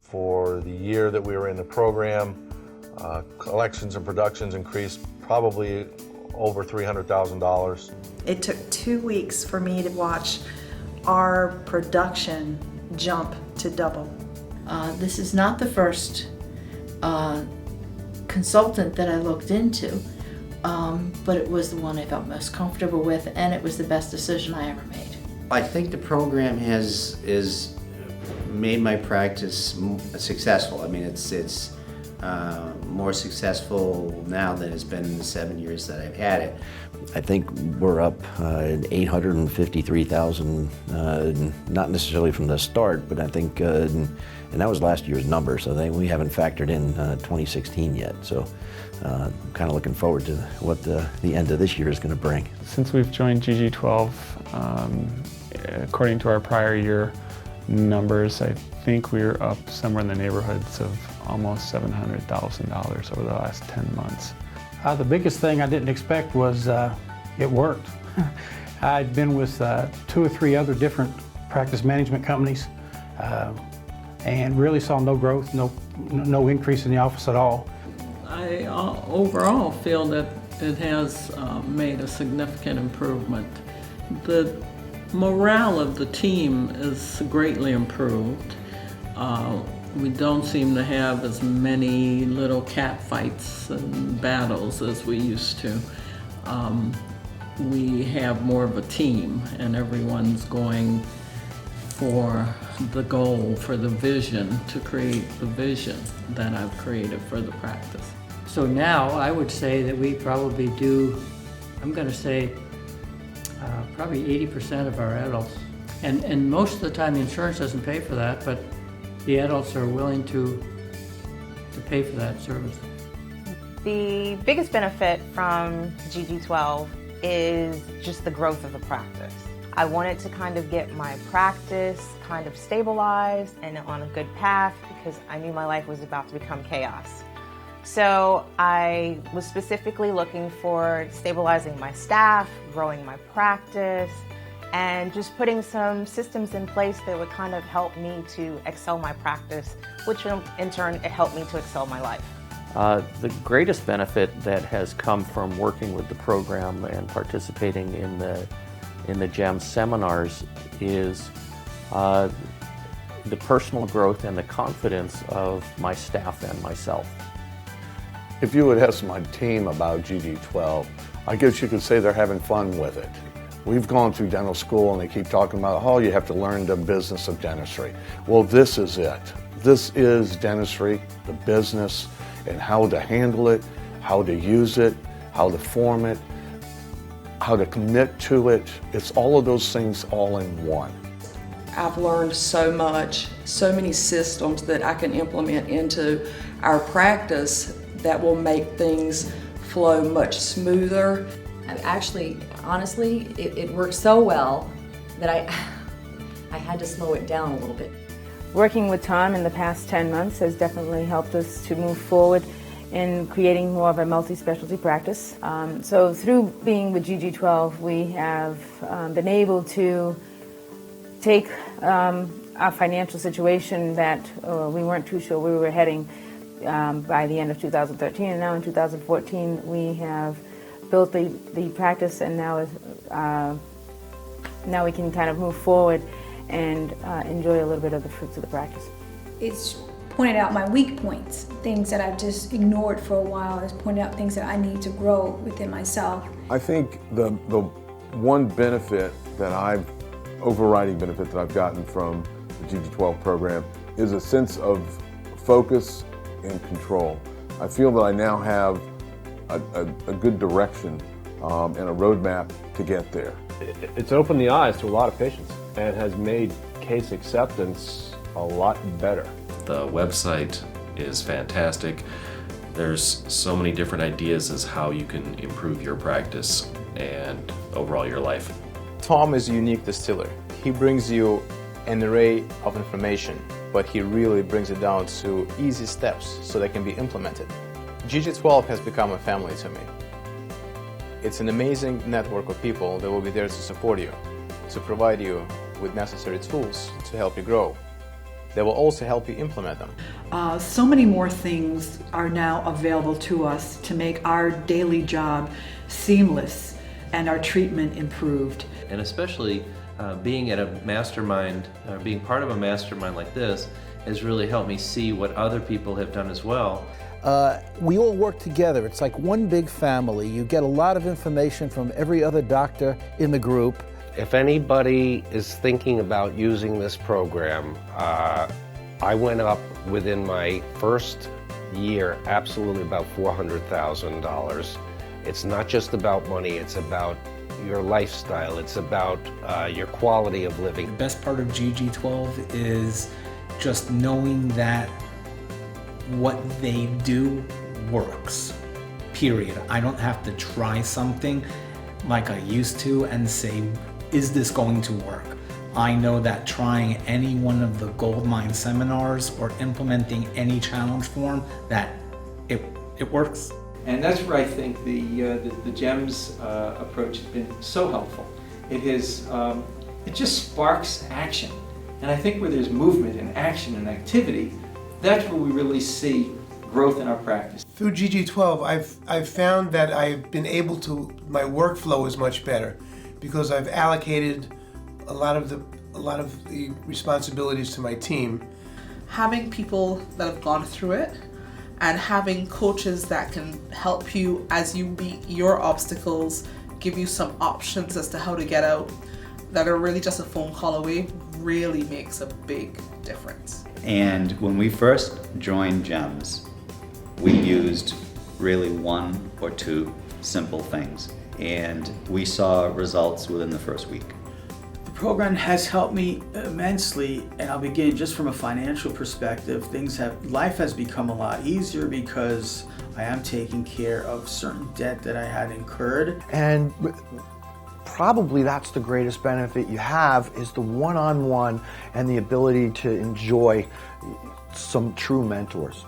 For the year that we were in the program, collections and productions increased probably over $300,000. It took 2 weeks for me to watch our production jump to double. This is not the first consultant that I looked into, but it was the one I felt most comfortable with, and it was the best decision I ever made. I think the program has made my practice successful. I mean, it's more successful now than it's been in the 7 years that I've had it. I think we're up 853,000, not necessarily from the start, but I think, and that was last year's number, so we haven't factored in 2016 yet. So I'm kind of looking forward to what the end of this year is going to bring. Since we've joined GG12, according to our prior year numbers, I think we're up somewhere in the neighborhoods of almost $700,000 over the last 10 months. The biggest thing I didn't expect was it worked. I'd been with 2 or 3 other different practice management companies and really saw no growth, no increase in the office at all. I overall feel that it has made a significant improvement. The morale of the team is greatly improved. We don't seem to have as many little cat fights and battles as we used to. We have more of a team, and everyone's going for the goal, for the vision, to create the vision that I've created for the practice. So now I would say that we probably do, I'm going to say, probably 80% of our adults. And most of the time the insurance doesn't pay for that, but the adults are willing to pay for that service. The biggest benefit from GG12 is just the growth of the practice. I wanted to kind of get my practice kind of stabilized and on a good path because I knew my life was about to become chaos. So I was specifically looking for stabilizing my staff, growing my practice, and just putting some systems in place that would kind of help me to excel my practice, which in turn it helped me to excel my life. The greatest benefit that has come from working with the program and participating in the GEM seminars is the personal growth and the confidence of my staff and myself. If you would ask my team about GG12, I guess you could say they're having fun with it. We've gone through dental school and they keep talking about, oh, you have to learn the business of dentistry. Well, this is it. This is dentistry, the business, and how to handle it, how to use it, how to form it, how to commit to it. It's all of those things all in one. I've learned so much, so many systems that I can implement into our practice that will make things flow much smoother. Actually, honestly, it worked so well that I had to slow it down a little bit. Working with Tom in the past 10 months has definitely helped us to move forward in creating more of a multi-specialty practice. So through being with GG12, we have been able to take our financial situation that we weren't too sure we were heading by the end of 2013, and now in 2014 we have built the practice, and now we can kind of move forward and enjoy a little bit of the fruits of the practice. It's pointed out my weak points, things that I've just ignored for a while. It's pointed out things that I need to grow within myself. I think the one benefit that overriding benefit that I've gotten from the GG12 program is a sense of focus and control. I feel that I now have a good direction and a roadmap to get there. It's opened the eyes to a lot of patients and has made case acceptance a lot better. The website is fantastic. There's so many different ideas as how you can improve your practice and overall your life. Tom is a unique distiller. He brings you an array of information, but he really brings it down to easy steps so they can be implemented. GG12 has become a family to me. It's an amazing network of people that will be there to support you, to provide you with necessary tools to help you grow. that will also help you implement them. So many more things are now available to us to make our daily job seamless and our treatment improved. And especially being at a mastermind, being part of a mastermind like this has really helped me see what other people have done as well. We all work together. It's like one big family. You get a lot of information from every other doctor in the group. If anybody is thinking about using this program, I went up within my first year absolutely about $400,000. It's not just about money, it's about your lifestyle, it's about your quality of living. The best part of GG12 is just knowing that what they do works, period. I don't have to try something like I used to and say, is this going to work? I know that trying any one of the Goldmine seminars or implementing any challenge form, that it works. And that's where I think the GEMS approach has been so helpful. It just sparks action. And I think where there's movement and action and activity, that's where we really see growth in our practice. Through GG12, I've found that I've been able to, my workflow is much better because I've allocated a lot of the responsibilities to my team. Having people that have gone through it and having coaches that can help you as you meet your obstacles, give you some options as to how to get out that are really just a phone call away, really makes a big difference. And when we first joined GEMS, we used really one or two simple things, and we saw results within the first week. The program has helped me immensely, and I'll begin just from a financial perspective. Life has become a lot easier because I am taking care of certain debt that I had incurred. And probably that's the greatest benefit you have, is the one-on-one and the ability to enjoy some true mentors.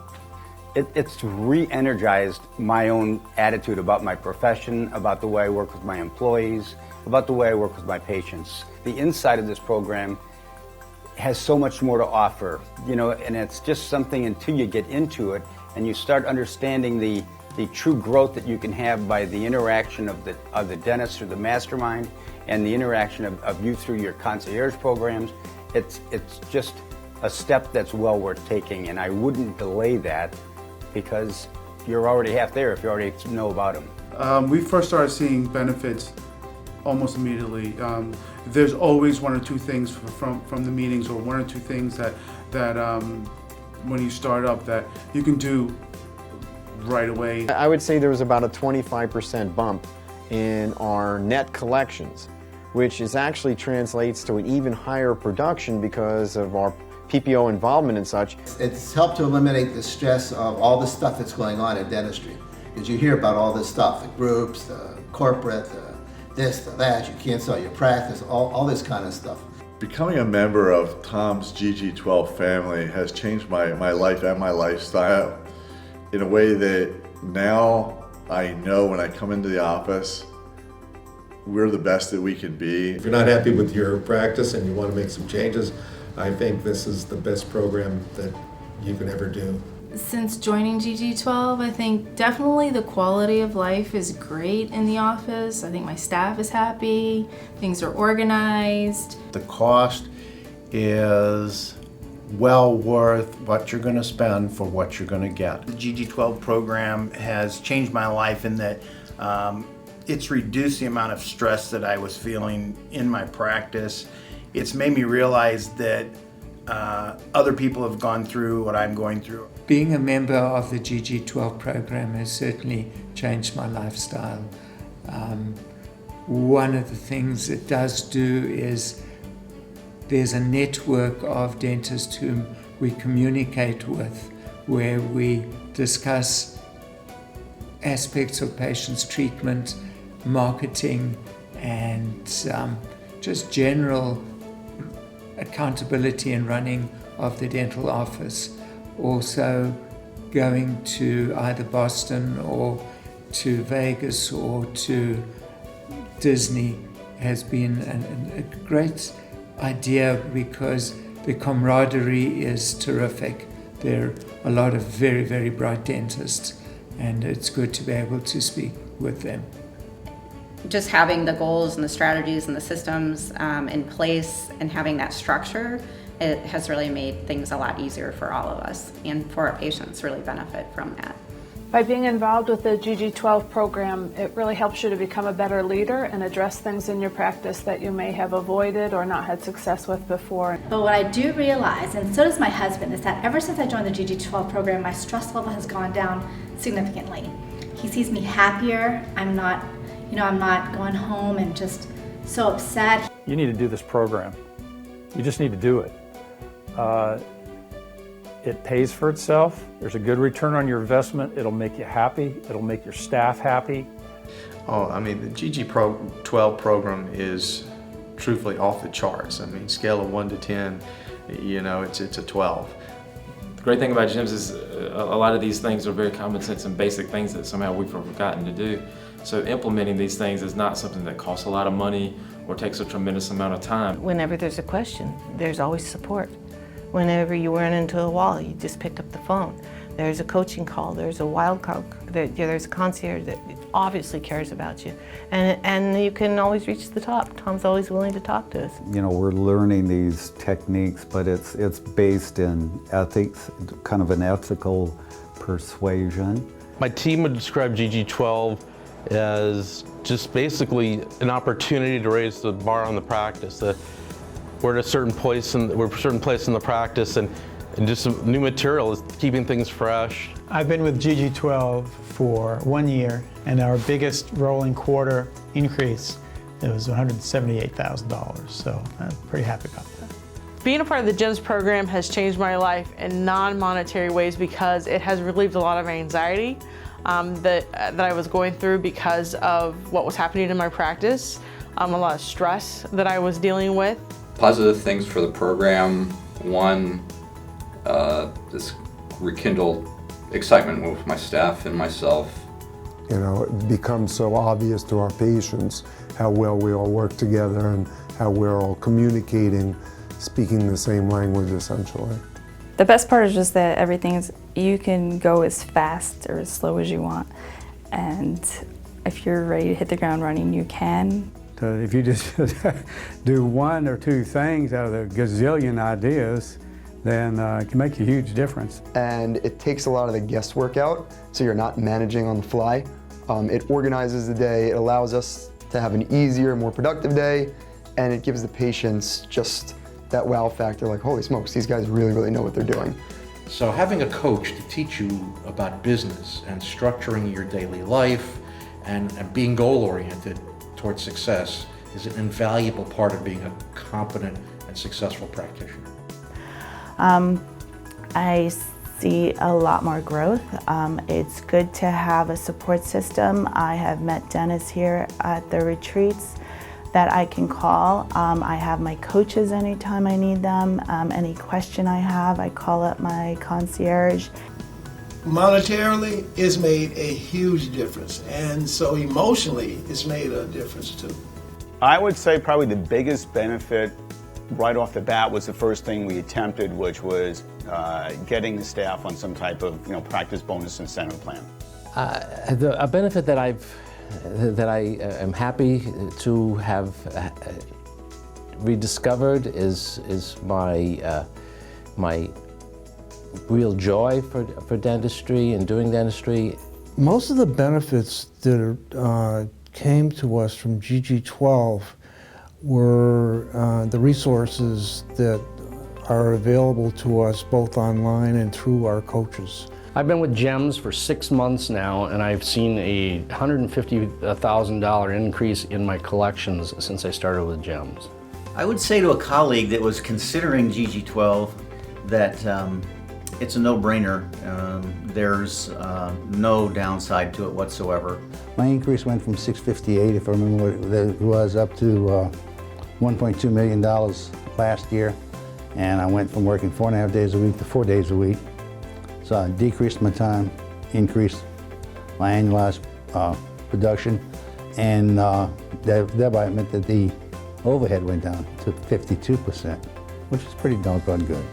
It's re-energized my own attitude about my profession, about the way I work with my employees, about the way I work with my patients. The inside of this program has so much more to offer, and it's just something until you get into it and you start understanding the true growth that you can have by the interaction of the dentist through the mastermind and the interaction of you through your concierge programs. It's just a step that's well worth taking, and I wouldn't delay that because you're already half there if you already know about them. We first started seeing benefits almost immediately. There's always one or two things from the meetings, or one or two things that when you start up that you can do right away. I would say there was about a 25% bump in our net collections, which actually translates to an even higher production because of our PPO involvement and such. It's helped to eliminate the stress of all the stuff that's going on in dentistry. Because you hear about all this stuff, the groups, the corporate, this, the that, you can't sell your practice, all this kind of stuff. Becoming a member of Tom's GG12 family has changed my life and my lifestyle in a way that now I know when I come into the office, we're the best that we can be. If you're not happy with your practice and you want to make some changes, I think this is the best program that you can ever do. Since joining GG12, I think definitely the quality of life is great in the office. I think my staff is happy, things are organized. The cost is well worth what you're going to spend for what you're going to get. The GG12 program has changed my life in that it's reduced the amount of stress that I was feeling in my practice. It's made me realize that other people have gone through what I'm going through. Being a member of the GG12 program has certainly changed my lifestyle. One of the things it does do is there's a network of dentists whom we communicate with, where we discuss aspects of patients' treatment, marketing, and just general accountability and running of the dental office. Also going to either Boston or to Vegas or to Disney has been a great idea because the camaraderie is terrific. There are a lot of very, very bright dentists, and it's good to be able to speak with them. Just having the goals and the strategies and the systems in place and having that structure, it has really made things a lot easier for all of us, and for our patients really benefit from that. By being involved with the GG12 program, it really helps you to become a better leader and address things in your practice that you may have avoided or not had success with before. But what I do realize, and so does my husband, is that ever since I joined the GG12 program, my stress level has gone down significantly. He sees me happier. I'm not going home and just so upset. You need to do this program. You just need to do it. It pays for itself. There's a good return on your investment. It'll make you happy. It'll make your staff happy. Oh, I mean, the GG12 program is truthfully off the charts. I mean, scale of 1 to 10, it's a 12. The great thing about gyms is a lot of these things are very common sense and basic things that somehow we've forgotten to do. So implementing these things is not something that costs a lot of money or takes a tremendous amount of time. Whenever there's a question, there's always support. Whenever you run into a wall, you just pick up the phone. There's a coaching call, there's a wild card, there's a concierge that obviously cares about you. And you can always reach the top. Tom's always willing to talk to us. We're learning these techniques, but it's based in ethics, kind of an ethical persuasion. My team would describe GG12 as just basically an opportunity to raise the bar on the practice. We're at a certain place in the practice, and just some new material is keeping things fresh. I've been with GG12 for 1 year, and our biggest rolling quarter increase, it was $178,000, so I'm pretty happy about that. Being a part of the GEMS program has changed my life in non-monetary ways because it has relieved a lot of anxiety that I was going through because of what was happening in my practice, a lot of stress that I was dealing with. Positive things for the program. One, this rekindled excitement with my staff and myself. It becomes so obvious to our patients how well we all work together and how we're all communicating, speaking the same language essentially. The best part is just that you can go as fast or as slow as you want, and if you're ready to hit the ground running, you can. If you just do 1 or 2 things out of the gazillion ideas, then it can make a huge difference. And it takes a lot of the guesswork out, so you're not managing on the fly. It organizes the day, it allows us to have an easier, more productive day, and it gives the patients just that wow factor, like, holy smokes, these guys really, really know what they're doing. So having a coach to teach you about business and structuring your daily life and being goal-oriented towards success is an invaluable part of being a competent and successful practitioner. I see a lot more growth. It's good to have a support system. I have met dentists here at the retreats that I can call. I have my coaches anytime I need them. Any question I have, I call up my concierge. Monetarily, it's made a huge difference, and so emotionally, it's made a difference too. I would say probably the biggest benefit right off the bat was the first thing we attempted, which was getting the staff on some type of practice bonus incentive plan. A benefit that I am happy to have rediscovered is my real joy for dentistry and doing dentistry. Most of the benefits that came to us from GG12 were the resources that are available to us both online and through our coaches. I've been with GEMS for 6 months now, and I've seen a $150,000 increase in my collections since I started with GEMS. I would say to a colleague that was considering GG12 that it's a no-brainer. There's no downside to it whatsoever. My increase went from $658, if I remember what it was, up to $1.2 million last year. And I went from working 4.5 days a week to 4 days a week. So I decreased my time, increased my annualized production, and thereby it meant that the overhead went down to 52%. which is pretty doggone good.